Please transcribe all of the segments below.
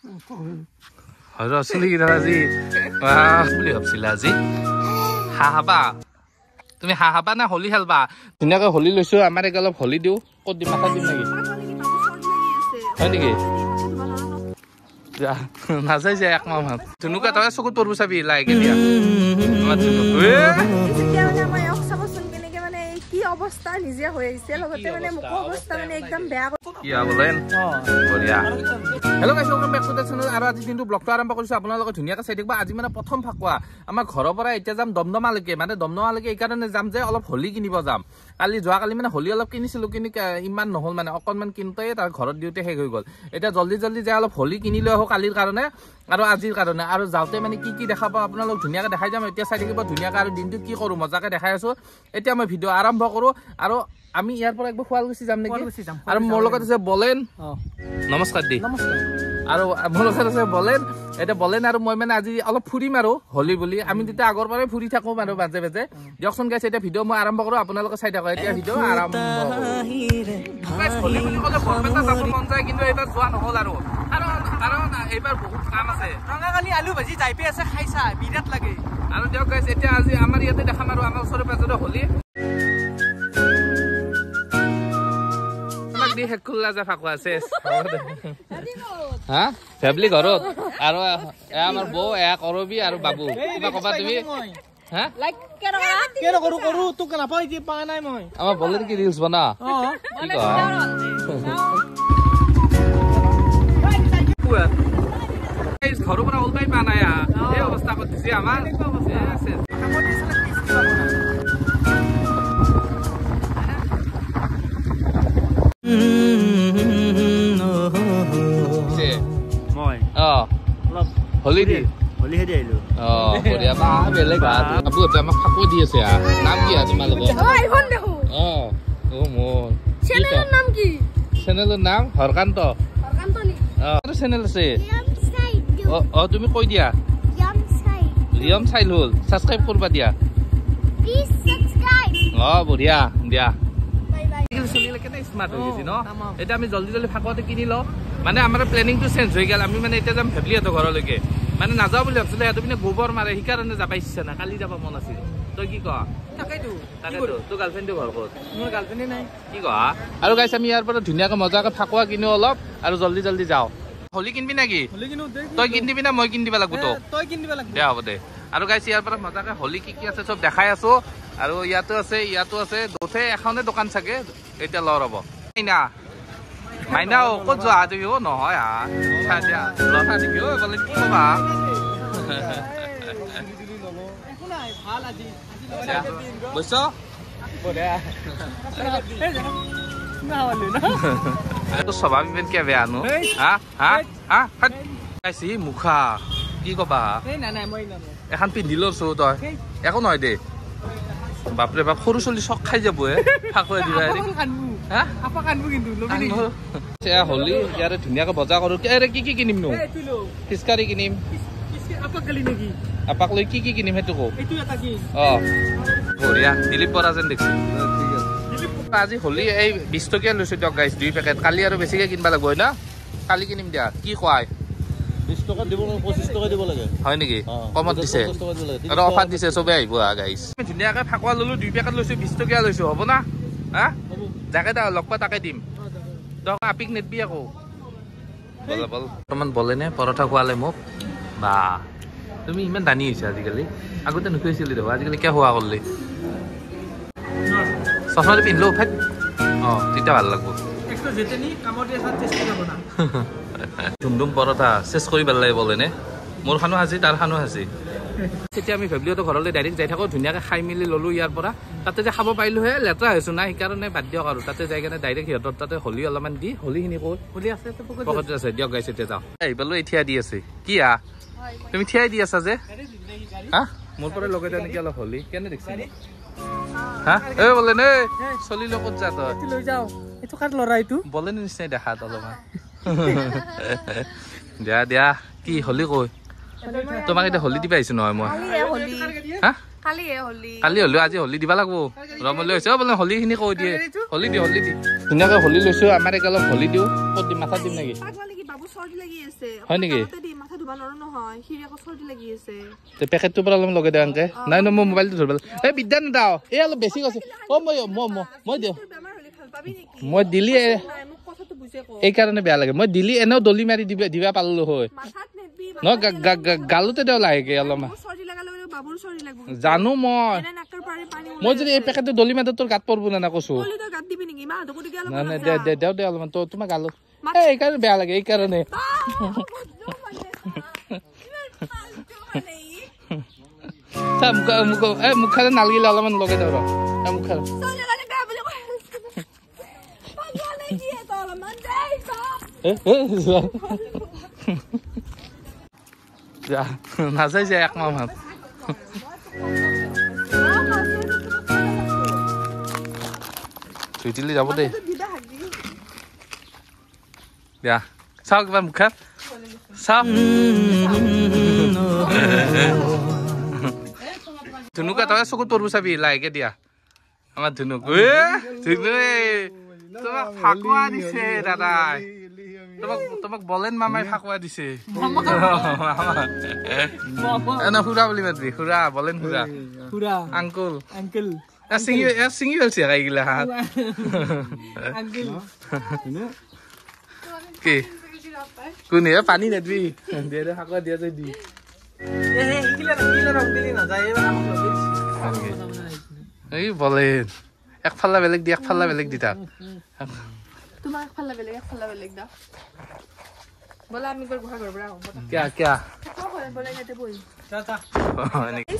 হয়তো চলি কি আজি বুলি ভাবছিলা আজি হাঁহ হাবা তুমি হাঁহ হাবা না হোলী খেলবা ধুনীয়াকৈ হোলী লৈছো আমাৰ এক অলপ হোলী দিওঁ ক'ত দিম মাথা দিম নেকি হয় নেকি নাযাই যায় একমাহ মান ধুনুকা তই চকুত পৰব চাবি লাইকে দিয়া আমাৰ ধুনু কি অৱস্থা নিজে হৈ আহিছে লগতে মানে মুখ অৱস্থা মানে একদম বেয়া কি বলেন বঢ়িয়া hello' guys welcome back to the channel আৰু আজি দিনটো ব্লগটো আৰম্ভ কৰিছো আপোনালোকে ধুনীয়াকৈ চাই থাকিব আজি মানে প্ৰথম ফাকুৱা আমাৰ ঘৰৰ পৰা এতিয়া যাম দমদমালৈকে মানে দমদমালৈকে এইকাৰণে যাম যে অলপ হোলী কিনিব যাম যোৱাকালি মানে হোলী অলপ কিনিছিলো কিন্তু ইমান নহ'ল মানে অকণমান কিনোতে তাৰ ঘৰত দিওঁতে শেষ হৈ গ'ল এতিয়া জল্দি যাই অলপ হোলী কিনি লৈ আহোঁ কালিৰ কাৰণে আৰু আজিৰ কাৰণে আৰু যাওঁতে মানে কি দেখা পাওঁ আপোনালোক ধুনীয়াকৈ দেখাই যাম এতিয়া চাই থাকিব ধুনীয়াকৈ আৰু দিনটো কি কৰোঁ মজাকৈ দেখাই আছো এতিয়া মই ভিডিঅ' আৰম্ভ কৰোঁ আৰু আমি ইয়াৰ পৰা একবাৰ শুৱালকুছি যাম নেকি আৰু মোৰ লগত আছে বলেন নমস্কাৰ দি আৰু মোৰ লগত আছে বলেন এতিয়া বলেন আৰু মই মানে আজি অলপ ফুৰিম আৰু হোলী বুলি আমি তেতিয়া আগৰ পৰাই ফুৰি থাকোঁ আৰু মাজে মাজে দিয়কচোন গাইছে এতিয়া ভিডিঅ' মই আৰম্ভ কৰোঁ আপোনালোকে চাই থাকক এতিয়া ভিডিঅ' আৰম্ভ হোলী বুলি ক'লে বৰপেটা যাব মন যায় কিন্তু এইবাৰ যোৱা নহ'ল আৰু কাৰণ এইবাৰ বহুত কাম আছে ৰঙাকালি আলু ভাজি যাই পে আছে খাইছা বিৰাট লাগে আৰু দিয়ক গাইছে এতিয়া আজি আমাৰ ইয়াতে দেখাম আৰু আমাৰ ওচৰে পাজৰে হোলী খোলা যা ফাকুৱা আছে হা ফেমিলি ঘৰত আৰু আমাৰ বৌ এয়া কৰবি আৰু বাবু কিবা কবা তুমি হা লাইক কেন কৰো তোক নাপাই কি পা নাই মই আমাৰ বলেন কি ৰিলছ বনা কি কয় ঘৰৰ পৰা ওলবাই পা নাই এই অৱস্থা কৰিছে আমাৰ হোলী দি হোলী খেদি আহিলো বঢ়িয়া বা বেলেগ বাবু আমাক ফাকুৱা দি আছে নাম কি তোমালোকৰ চেনেলৰ নাম কি চেনেলৰ নাম হৰকান্ত আৰু চেনেল আছে তুমি কৈ দিয়া লিয়ম চাইল হ'ল ছাবস্ক্ৰাইব কৰবা দিয়া বঢ়িয়া দিয়া স্মাৰ্ট হৈ গৈছে ন এতিয়া আমি জল্দি ফাকুৱাতে কিনি লওঁ মানে আমাৰ প্লেনিংটো চেঞ্জ হৈ গ'ল আমি মানে এতিয়া যাম ভেবলিহঁতৰ ঘৰলৈকে মানে নাযাওঁ বুলি ভাবছিলো সিহঁতে পিনে গোবৰ মাৰে সেইকাৰণে যাব ইচ্ছা নাই কালি যাব মন আছিল তই কি কয় তাকেতো তোৰ গাৰ্লফ্ৰেণ্ডটো ঘৰ ক'ত মোৰ গাৰ্লফ্ৰেণ্ডে নাই কি কয় আৰু গাইছ আমি ইয়াৰ পৰা ধুনীয়াকৈ মজাকৈ ফাকুৱা কিনো অলপ আৰু জল্দি যাওঁ হোলী কিনবি নেকি তই কিন দিবি না মই কিন দিব লাগিব তোক দে হ'ব দে আৰু গাইছ ইয়াৰ পৰা মজাকৈ হোলী কি আছে চব দেখাই আছো আৰু ইয়াতো আছে দুটা এখনে দোকান চাগে এতিয়া ল ৰ'ব না মাইনা ক'ত যোৱা তুমি নহয় লঠা নেকি বলে কি কবা বুজিছ স্বভাৱ ইমান কিয় বেয়া নো হা মুখা কি কবা এখন পিন্ধি লৈছো তই একো নহয় দে বাপৰে বাপ সৰু চলি চক খাই যাব ফাকুৱাই দিবা হোলী ইয়াৰে ধুনীয়াকৈ বজাৰ কৰো কি কিনিম নো ফিচকাৰী কিনিম আপাক লৈ কি কিনিম সেইটো কওঁ বঢ়িয়া দিলীপ বৰা যেন দেখছো আজি হোলী এই 20 টকীয়া লৈছো দিয়ক গাইছ 2 পেকেট কালি আৰু বেছিকৈ কিনিব লাগিব হয় না কালি কিনিম দিয়া কি খুৱাই 20 টকা দিব 25 টকা দিব লাগে হয় নেকি কমত দিছে আৰু অফাৰ দিছে চবে আহিব গাইছ ধুনীয়াকৈ ফাকুৱা ললো 2 পেকেট লৈছো 20 টকীয়া লৈছো হ'ব না হা যাকে লগ পাই তাকে দিম তই আপিক নেদবি আকৌ বৰ্তমান বলেনে পৰঠা খোৱালে মোক বা তুমি ইমান দানী হৈছে আজিকালি আগতে নুখুৱাইছিলি দেখোন আজিকালি কিয় হোৱা কৰিলি চশমাটো পিন্ধিলো ফেক তেতিয়া ভাল লাগব ধুমধুম পৰঠা চেছ কৰি ভাল লাগে বলেনে মোৰ খানো সাজি তাৰ খানো সাজি তেতিয়া আমি ভেবলিহঁতৰ ঘৰলৈ ডাইৰেক্ট যাই থাকোঁ ধুনীয়াকৈ খাই মেলি ল'লোঁ ইয়াৰ পৰা তাতে যে খাব পাৰিলোঁহে লেতেৰা হৈছোঁ না সেইকাৰণে বাদ দিয়ক আৰু তাতে যাই কেনে ডাইৰেক্ট সিহঁতৰ তাতে হোলী অলপমান দি হোলীখিনি ক'ত হোলী আছে পকেটত আছে দিয়ক গাইছে এতিয়া যাওঁ আহি পালোঁ এই থিয়া দি আছে কি তুমি থিয়াই দি আছা যে হা মোৰ পৰা লগাই দিয়া নেকি অলপ হোলী কেনে দেখিছা হা এই বলে নে চলি লগত যা তই লৈ যাওঁ এইটো কাৰ ল'ৰা এইটো বলে নিচিনাই দেখাত অলপমান দিয়া কি হোলী কৈ তোমাক এতিয়া হোলী দিবা আহিছো নহয় মই হা কালি হলি কালি হলেও আজি হলি দিবা লাগবো ৰমলৈ হৈছে বোলে হলিখিনি কৈ দিয়ে হলি দি ধুনীয়াকৈ হলি লৈছো আমাৰ এক অলপ হলি দিওঁ ক'ত দিম মাথাত দিম নেকি হয় নেকি পেকেটটোৰ পৰা অলপ লগাই দিওঁ এনেকে নাই ন মই মোবাইলটো ধৰিব এই বিদ্যা নেদাও এই অলপ বেছি কৈছে অ মই দিওঁ মই দিলি এইকাৰণে বেয়া লাগে মই দিলি এনেও দলি মাৰি দিবা পালো হয় ন গালোতে দেও লাহেকে অলপমান জানো মই যদি এই পেকেটটো দলি মাৰি তোৰ গাত পৰব না কৈছো নাই দেও দে অলপমান তোমাৰ গালো এইকাৰণে বেয়া লাগে এইকাৰণে মুখাৰে নালাগিলে অলপমান লগাই দেও মুখাৰ নাযায় যায় একমাহ মান ধুই দিলে যাব দেই দিয়া চাও কিবা মুখা চাও ধুনুকা তই চকুত পৰব চাবি লাহেকে দিয়া আমাৰ ধুনুক ধুনু তোমাক ফাকুৱা দিছে দাদাই তোমাক বলেন মামাই ফাকুৱা দিছে খুৰা বুলি মাতিবি খুৰা বলেন খুৰা আংকুল চিঙি পেলছি এইগিলা হাত কি কোনে পানী নেদবি দে ফাকুৱা দিয়া যাই দি এই বলেন একফালা বেলেগ দি একফালা বেলেগ দি তাক তোমাক একফালা বেলেগ দা বলা আমি গৰ গুহা গৰবৰা কিয়া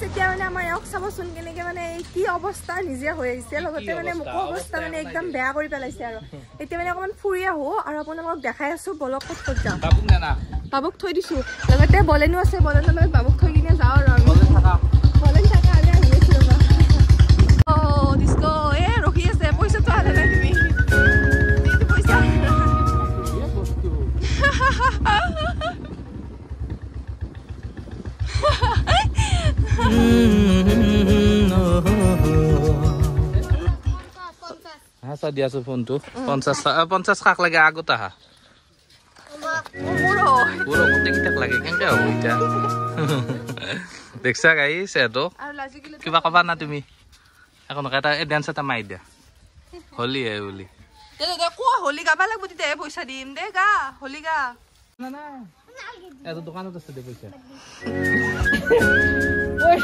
এতিয়া মানে আমাৰ ইয়াক চাবচোন কেনেকে মানে কি অৱস্থা নিজে হৈ আহিছে লগতে মানে মুখ অৱস্থা মানে একদম বেয়া কৰি পেলাইছে আৰু এতিয়া মানে অকমান ফুৰি আহো আৰু আপোনালোকক দেখাই আছো বলক ক'ত যাওঁ বাবুক থৈ দিছো লগতে বলেনো আছে বলেনৰ লগত বাবুক থৈ কিনে যাওঁ আৰু বলেন থাকা আগে আহি আছো ৰবা অ ডিস্কো এ ৰখি আছে পইচাটো আলে নাই তুমি এইটো পইচা হাসা দিয়াছো ফোনটো 50 কাক লাগে আগত আহা পুরো গোটেইকেইটাক লাগে কেনেকে হ'ব এতিয়া দেখছা গাইছ এটো কিবা কবা না তুমি এখন এটা ডান্স এটা মাৰি দিয়া হলি হে বুলি হলি গাবা লাগব তেতিয়া পইচা দিম দে গা হলি গা না না এটো দোকানত আছে দে পইচা ওই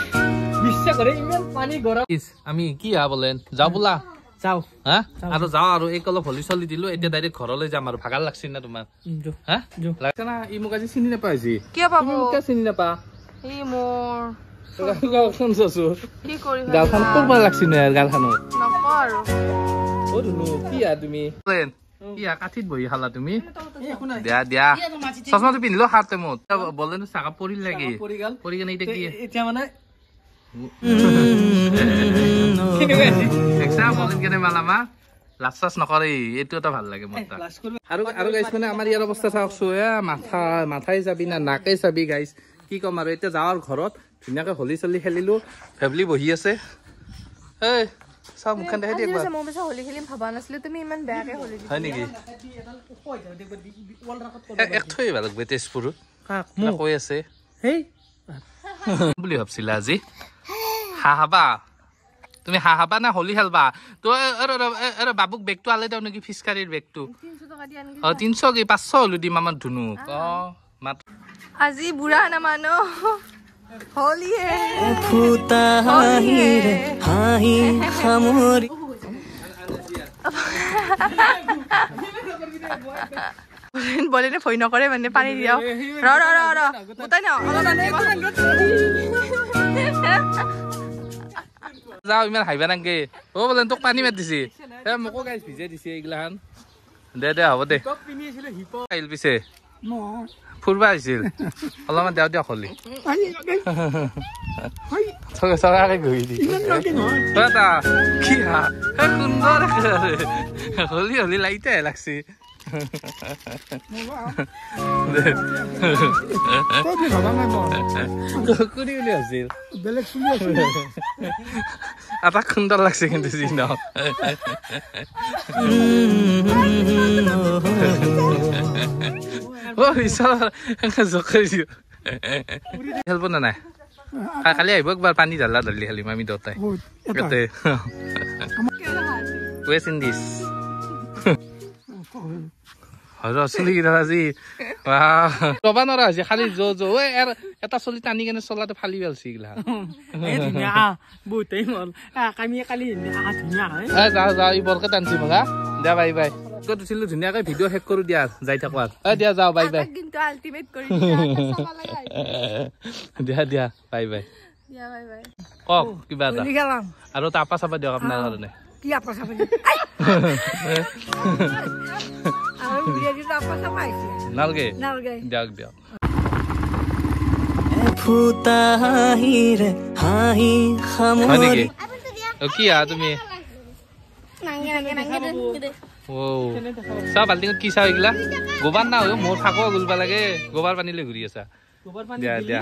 বিশ্বাস কৰে ইমান পানী গৰম আমি কি হা বলেন যাও বলা যাও হা আৰু যাও আৰু এক অলপ হলি চলি দিলো এতিয়া ডাইৰেক্ট ঘৰলৈ যাম আৰু ভাগাল লাগছি না তোমাৰ হা লাগছে না ই মোক আজি চিনি নাপাইছি কি পাবো মোক চিনি নাপা ই মোৰ গালখান চাছো কি কৰি গালখান কৰবা লাগছি না গালখানত নকৰ ও দুনু কি আ তুমি বলেন কি আ কাঠিত বহি খালা তুমি দিয়া চশমাটো পিন্ধিলো হাতে মত বলেন চাকা পৰি লাগি পৰি কেনে এতিয়া কি এতিয়া মানে দেখছা বলেন কেনে মালামা লাচাস নকৰে এইটো এটা ভাল লাগে মত আৰু গাইছ মানে আমাৰ ইয়াৰ অৱস্থা চাওকছো মাথাই যাবি না নাকে চাবি গাইছ কি কম আৰু এতিয়া যাৱাৰ ঘৰত ধুনীয়াকৈ হলি চলি খেলিলো ফেমিলি বহি আছে এই সব মুখখন দেখাই দিয়া মই বেছা হলি খেলিম ভাবা নাছিলো তুমি ইমান বেয়াকে হলি হয় নেকি এক থৈ ভাল লাগবে তেজপুৰ মোক কৈ আছে হেই বুলি ভাবছিলা আজি হাহাবা তুমি হাহাবা না হলি খেলবা তো আরে বাবুক বেগটো আলে দাও নেকি ফিছকাৰীৰ বেগটো 300 টকা দি আনি 300 কি 500 হলু দিম আমাৰ ধুনুক মাত আজি বুঢ়া না মানো হলি হে ফুটা হাহি খামৰি বলেনে ভয় নকৰে মানে পানী দিয়াও ৰ উতাই না যাও ইমান হাইবা নাংগে ও বলেন তোক পানী মাত দিছি এ মকো গাইছ ভিজে দিছে এইগিলাখান দে হ'ব দে আহিল পিছে ফুৰবা আহিছিল অলপমান দেও দিয়ক হলি চগাকে ঘূৰি দি কি হা সুন্দৰ হলি লাইতে লাগছি কুকুৰি বুলি আছিল এটা সুন্দৰ লাগছে কিন্তু যি ন খেলব না নাই কালি আহিব একবাৰ পানী ঢালা ঢালি খালি আমি দুটাই ৱেষ্ট ইণ্ডিজ চলি আজি ৰবা নৰা হৈছে খালি এটা চলি টানি কেনে চলাটো ফালি পেলাইছে এইগিলা যাওঁ যাওঁ ই বৰকে টানছি মগা দিয়া বাই বাই ক'ত উঠিলো ধুনীয়াকৈ ভিডিঅ' শেষ কৰো দিয়া যাই থাকো দিয়া যাওঁ বাই বাই দিয়া দিয়া বাই বাই কওক কিবা এটা আৰু তাপা চাপা দিয়ক আপোনাৰ কাৰণে নালগে দিয়ক দিয়ক কি তুমি চাহ বাল্টিঙত কি চাহ এইগিলা গোবাৰ না মোৰ ফাকুৱা গুলবা লাগে গোবাৰ পানী লৈ ঘূৰি আছা দিয়া দিয়া